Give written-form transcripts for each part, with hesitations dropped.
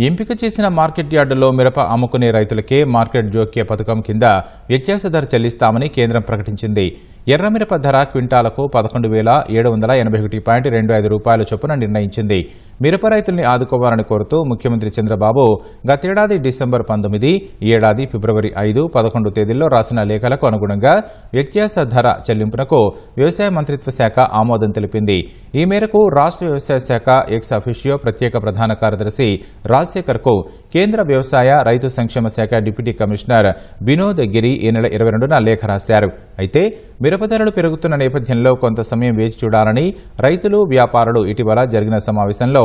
ఎంపిక చేసిన మార్కెట్ యార్డులో మిరప అమ్ముకునే రైతులకే మార్కెట్ జోక్య పథకం కింద వ్యత్యాస ధర చెల్లిస్తామని కేంద్రం ప్రకటించింది. ఎర్రమిరప ధర క్వింటాలకు 11,781.25 రూపాయల చొప్పున నిర్ణయించింది. మిరప రైతుల్ని ఆదుకోవాలని కోరుతూ ముఖ్యమంత్రి చంద్రబాబు గతేడాది డిసెంబర్ 19, ఈ ఏడాది ఫిబ్రవరి 5, 11 తేదీల్లో రాసిన లేఖలకు అనుగుణంగా వ్యత్యాస ధర చెల్లింపునకు వ్యవసాయ మంత్రిత్వ శాఖ ఆమోదం తెలిపింది. ఈ మేరకు రాష్ట్ర వ్యవసాయ శాఖ ఎక్స్ అఫిషియో ప్రత్యేక ప్రధాన కార్యదర్శి రాజశేఖర్కు కేంద్ర వ్యవసాయ రైతు సంక్షేమ శాఖ డిప్యూటీ కమిషనర్ వినోద్ గిరి ఈ నెల 22న లేఖ రాశారు. అయితే మిరప ధరలు పెరుగుతున్న నేపథ్యంలో కొంత సమయం వేచి చూడాలని రైతులు, వ్యాపారులు ఇటీవల జరిగిన సమావేశంలో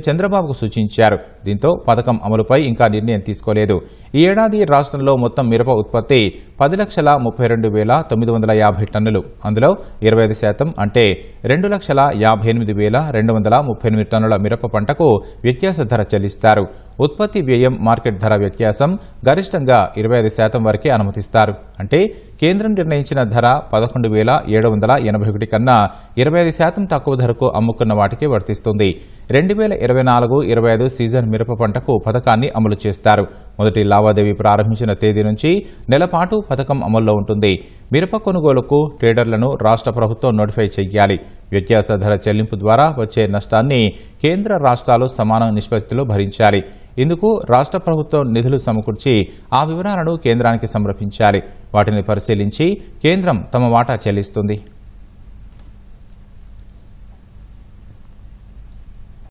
చంద్రబాబుకు సూచించారు. దీంతో పథకం అమలుపై ఇంకా నిర్ణయం తీసుకోలేదు. ఈ ఏడాది రాష్ట్రంలో మొత్తం మిరప ఉత్పత్తి 10,32,950 టన్నులు. అందులో 25% అంటే 2,58,238 టన్నుల మిరప పంటకు వ్యత్యాస ధర చెల్లిస్తారు. ఉత్పత్తి వ్యయం, మార్కెట్ ధర వ్యత్యాసం గరిష్టంగా 25% వరకే అనుమతిస్తారు. అంటే కేంద్రం నిర్ణయించిన ధర 11,781 కన్నా 25% తక్కువ ధరకు అమ్ముకున్న వాటికి వర్తిస్తుంది. 2024-25 సీజన్ మిరప పంటకు పథకాన్ని అమలు చేస్తారు. మొదటి లావాదేవీ ప్రారంభించిన తేదీ నుంచి నెలపాటు పథకం అమల్లో ఉంటుంది. మిరప కొనుగోలుకు ట్రేడర్లను రాష్ట్ర ప్రభుత్వం నోటిఫై చేయాలి. వ్యత్యాస ధర చెల్లింపు ద్వారా వచ్చే నష్టాన్ని కేంద్ర రాష్ట్రాలు సమాన నిష్పత్తిలో భరించాలి. ఇందుకు రాష్ట్ర ప్రభుత్వం నిధులు సమకూర్చి ఆ వివరాలను కేంద్రానికి సమర్పించాలి. వాటిని పరిశీలించి కేంద్రం తమ వాటా చెల్లిస్తుంది.